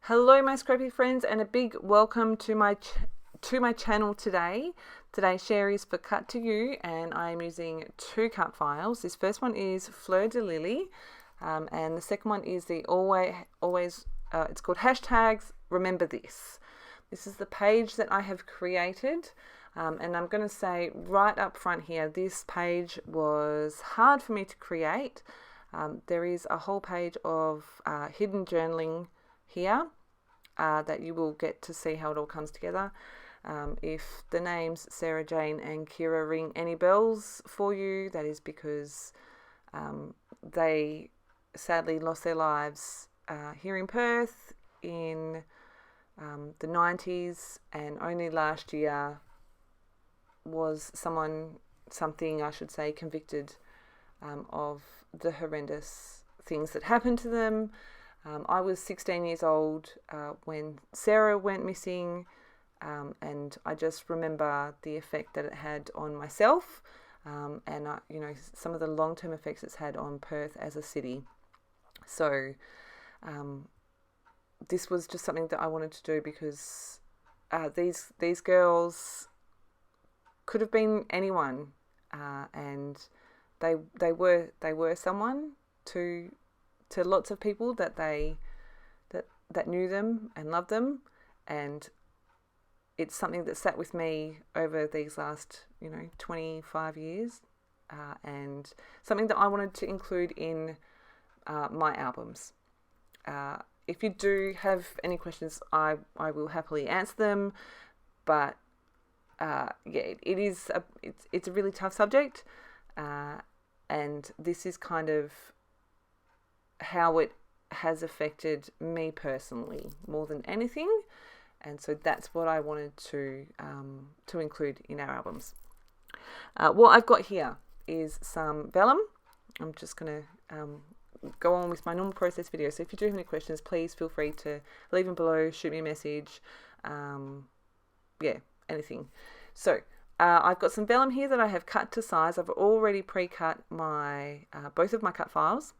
Hello, my scrappy friends, and a big welcome to my channel today. Today's share is for Cut to You, and I am using two cut files. This first one is Fleur de Lily, and the second one is the always. It's called hashtags. Remember this. This is the page that I have created. And I'm going to say right up front here, this page was hard for me to create. There is a whole page of hidden journaling here that you will get to see how it all comes together. If the names Sarah Jane and Kira ring any bells for you, that is because they sadly lost their lives here in Perth in the 90s, and only last year was something I should say, convicted of the horrendous things that happened to them. I was 16 years old when Sarah went missing, and I just remember the effect that it had on myself, and some of the long-term effects it's had on Perth as a city. So this was just something that I wanted to do because these girls could have been anyone, and they were someone to lots of people that knew them and loved them, and it's something that sat with me over these last 25 years, and something that I wanted to include in my albums. If you do have any questions, I will happily answer them, but it's a really tough subject, and this is kind of how it has affected me personally more than anything, and so that's what I wanted to include in our albums. What I've got here is some vellum. I'm just going to go on with my normal process video, so if you do have any questions, please feel free to leave them below, shoot me a message, anything. So I've got some vellum here that I have cut to size. I've already pre-cut my both of my cut files.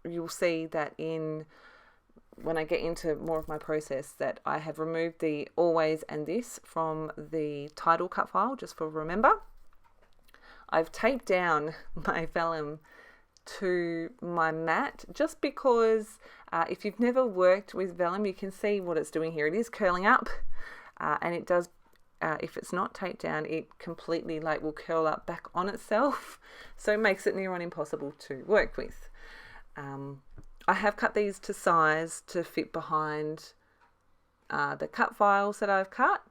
You'll see that when I get into more of my process, that I have removed the always and this from the title cut file just for remember. I've taped down my vellum to my mat just because if you've never worked with vellum, you can see what it's doing here. It is curling up, and it does. If it's not taped down, it completely will curl up back on itself, so it makes it near on impossible to work with. I have cut these to size to fit behind the cut files that I've cut,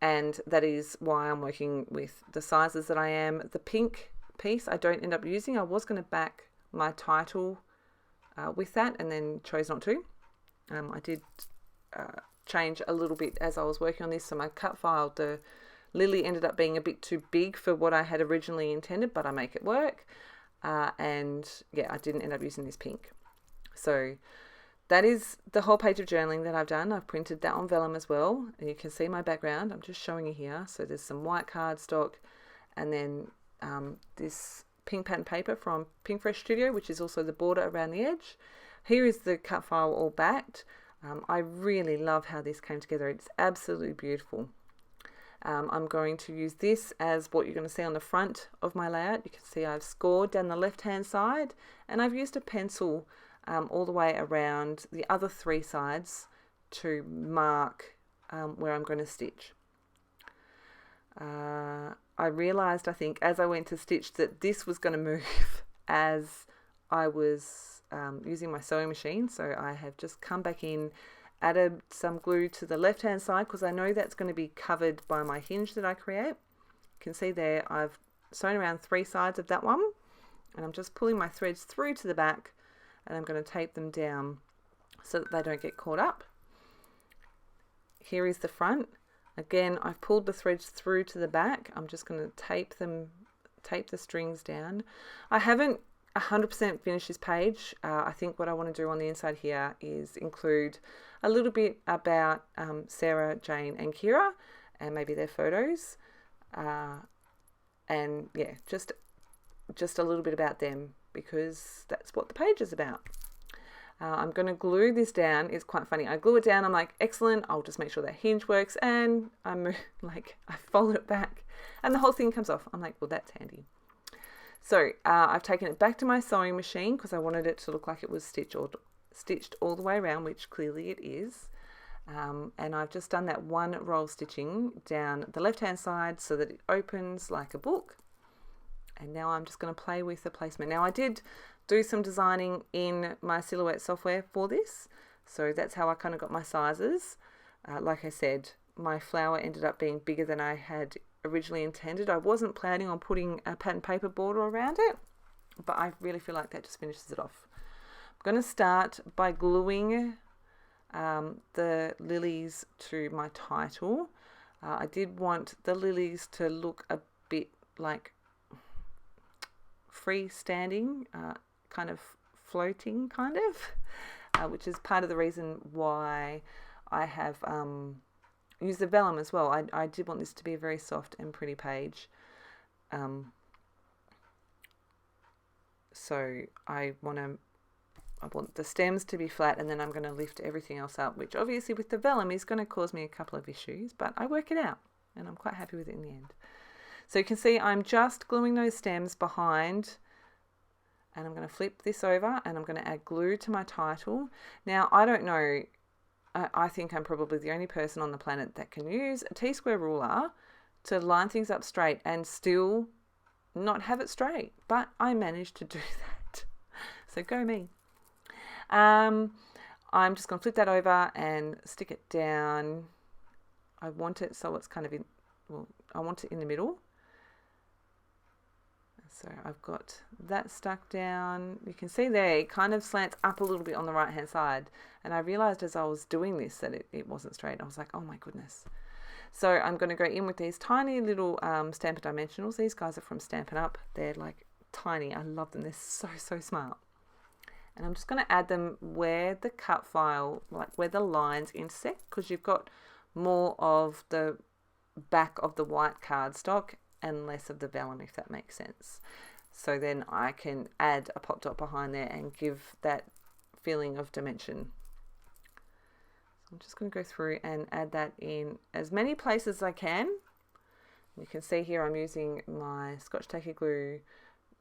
and that is why I'm working with the sizes that I am. The pink piece I don't end up using. I was going to back my title with that and then chose not to. I did change a little bit as I was working on this, so my cut file, the lily, ended up being a bit too big for what I had originally intended, but I make it work, and I didn't end up using this pink. So that is the whole page of journaling that I've done. I've printed that on vellum as well, and you can see my background. I'm just showing you here. So there's some white cardstock, and then this pink pattern paper from Pinkfresh Studio, which is also the border around the edge. Here is the cut file all backed. I really love how this came together. It's absolutely beautiful. I'm going to use this as what you're going to see on the front of my layout. You can see I've scored down the left hand side, and I've used a pencil all the way around the other three sides to mark where I'm going to stitch. I realized, I think, as I went to stitch, that this was going to move as I was using my sewing machine, so I have just come back in, added some glue to the left hand side because I know that's going to be covered by my hinge that I create. You can see there I've sewn around three sides of that one, and I'm just pulling my threads through to the back, and I'm going to tape them down so that they don't get caught up. Here is the front. Again, I've pulled the threads through to the back. I'm just going to tape the strings down. I haven't 100% finished this page. I think what I want to do on the inside here is include a little bit about Sarah, Jane and Kira, and maybe their photos, and just a little bit about them, because that's what the page is about. I'm going to glue this down. It's quite funny. I glue it down. I'm like, excellent. I'll just make sure that hinge works. And I fold it back and the whole thing comes off. I'm like, well, that's handy. So I've taken it back to my sewing machine because I wanted it to look like it was stitched all the way around, which clearly it is. And I've just done that one roll stitching down the left-hand side so that it opens like a book. And now I'm just going to play with the placement. Now I did do some designing in my Silhouette software for this. So that's how I kind of got my sizes. Like I said, my flower ended up being bigger than I had originally intended. I wasn't planning on putting a pattern paper border around it, but I really feel like that just finishes it off. I'm going to start by gluing the lilies to my title. I did want the lilies to look a bit like freestanding, kind of floating, which is part of the reason why I have used the vellum as well. I did want this to be a very soft and pretty page. So I want the stems to be flat, and then I'm going to lift everything else up, which obviously with the vellum is going to cause me a couple of issues, but I work it out and I'm quite happy with it in the end. So you can see I'm just gluing those stems behind, and I'm going to flip this over and I'm going to add glue to my title. Now, I don't know, I think I'm probably the only person on the planet that can use a T-square ruler to line things up straight and still not have it straight, but I managed to do that. So go me. I'm just going to flip that over and stick it down. I want it so it's kind of I want it in the middle. So I've got that stuck down. You can see there it kind of slants up a little bit on the right hand side, and I realized as I was doing this that it wasn't straight. I was like, oh my goodness. So I'm going to go in with these tiny little Stampin' Dimensionals. These guys are from Stampin' Up. They're like tiny. I love them. They're so smart. And I'm just going to add them where the cut file, like where the lines intersect, because you've got more of the back of the white cardstock and less of the vellum, if that makes sense. So then I can add a pop dot behind there and give that feeling of dimension. So I'm just going to go through and add that in as many places as I can. You can see here I'm using my Scotch Tacky glue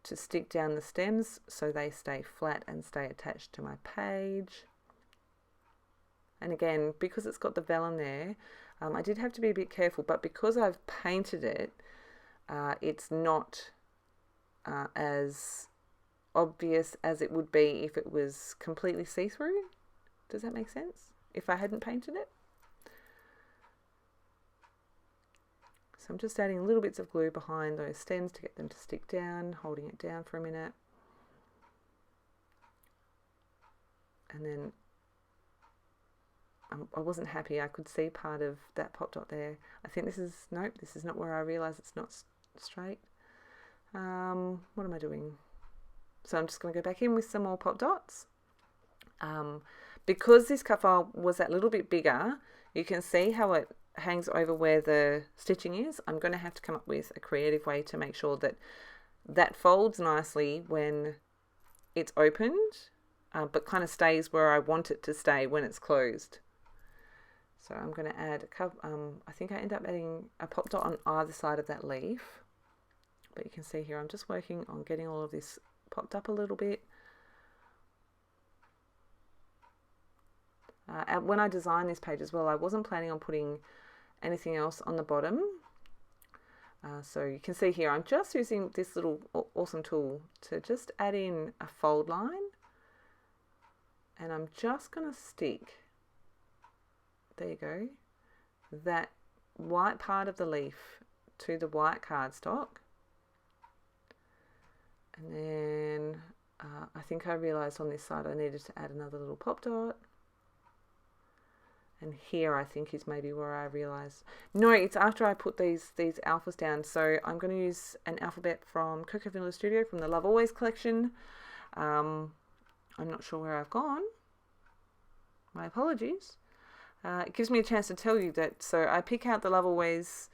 to stick down the stems so they stay flat and stay attached to my page. And again, because it's got the vellum there, I did have to be a bit careful, but because I've painted it, it's not as obvious as it would be if it was completely see-through. Does that make sense? If I hadn't painted it? So I'm just adding little bits of glue behind those stems to get them to stick down, holding it down for a minute. And then I wasn't happy. I could see part of that pop dot there. I think this is, nope, this is not where I realise it's not straight. What am I doing? So I'm just going to go back in with some more pop dots. Because this cut file was that little bit bigger, you can see how it hangs over where the stitching is. I'm going to have to come up with a creative way to make sure that that folds nicely when it's opened, but kind of stays where I want it to stay when it's closed. So I'm going to add a couple, I think I end up adding a pop dot on either side of that leaf, but you can see here I'm just working on getting all of this popped up a little bit. And when I designed this page as well, I wasn't planning on putting anything else on the bottom. So you can see here I'm just using this little awesome tool to just add in a fold line, and I'm just going to stick, there you go, that white part of the leaf to the white cardstock. And then I think I realized on this side I needed to add another little pop dot. And here I think is maybe where I realised. No, it's after I put these alphas down. So I'm going to use an alphabet from Coco Vanilla Studio from the Love Always collection. I'm not sure where I've gone. My apologies. It gives me a chance to tell you that. So I pick out the Love Always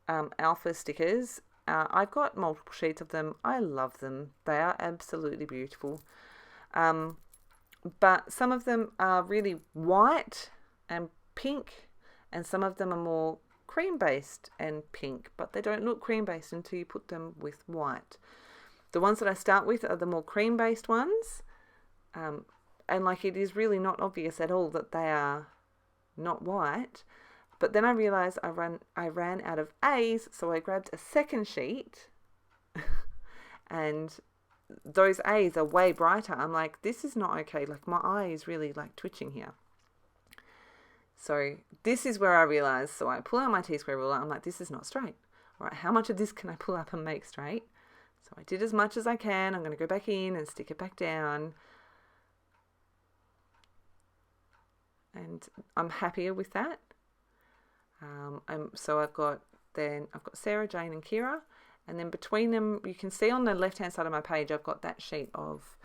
alpha stickers. I've got multiple sheets of them. I love them. They are absolutely beautiful. but some of them are really white and pink, and some of them are more cream based and pink, but they don't look cream based until you put them with white. The ones that I start with are the more cream based ones, and like it is really not obvious at all that they are not white. But then I realized I ran out of A's, so I grabbed a second sheet and those A's are way brighter. I'm like, this is not okay. Like my eye is really like twitching here. So this is where I realized, so I pull out my T-square ruler. I'm like, this is not straight. All right, how much of this can I pull up and make straight? So I did as much as I can. I'm going to go back in and stick it back down. And I'm happier with that. So I've got Sarah, Jane and Kira, and then between them you can see on the left hand side of my page I've got that sheet of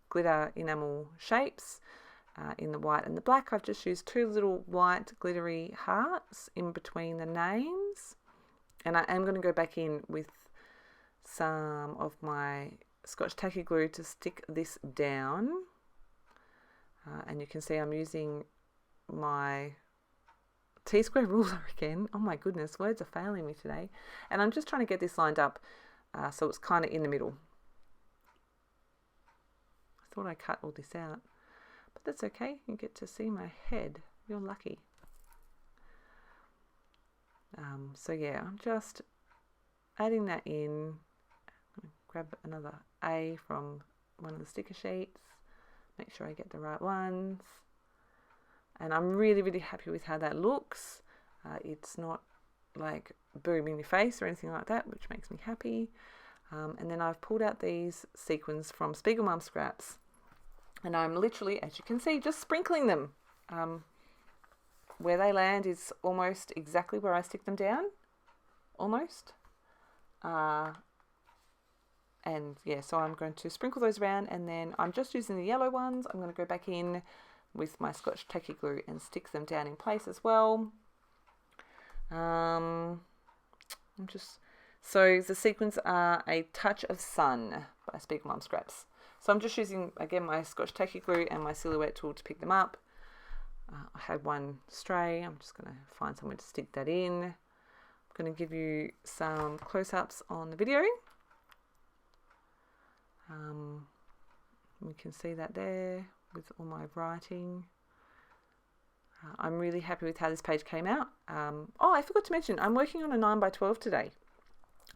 glitter enamel shapes in the white and the black. I've just used 2 little white glittery hearts in between the names, and I am going to go back in with some of my Scotch Tacky Glue to stick this down, and you can see I'm using my T-square ruler again. Oh my goodness, words are failing me today. And I'm just trying to get this lined up so it's kind of in the middle. I thought I cut all this out, but that's okay. You get to see my head. You're lucky. So yeah, I'm just adding that in. Grab another A from one of the sticker sheets. Make sure I get the right ones. And I'm really, really happy with how that looks. It's not like boom in your face or anything like that, which makes me happy. And then I've pulled out these sequins from Spiegel Mum Scraps. And I'm literally, as you can see, just sprinkling them. Where they land is almost exactly where I stick them down. Almost. And yeah, so I'm going to sprinkle those around, and then I'm just using the yellow ones. I'm going to go back in with my Scotch Tacky Glue and stick them down in place as well. So the sequins are A Touch of Sun by Spiegel Mum Scraps. So I'm just using, again, my Scotch Tacky Glue and my silhouette tool to pick them up. I had one stray. I'm just going to find somewhere to stick that in. I'm going to give you some close-ups on the video. We can see that there with all my writing. I'm really happy with how this page came out. Oh, I forgot to mention, I'm working on a 9x12 today,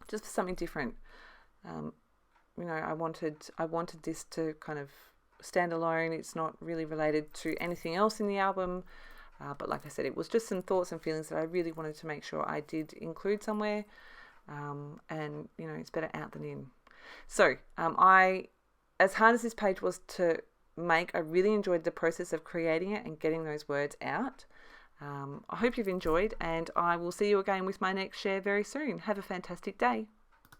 just for something different. You know, I wanted this to kind of stand alone. It's not really related to anything else in the album, but like I said, it was just some thoughts and feelings that I really wanted to make sure I did include somewhere, and you know, it's better out than in. So as hard as this page was to make, I really enjoyed the process of creating it and getting those words out. I hope you've enjoyed, and I will see you again with my next share very soon. Have a fantastic day.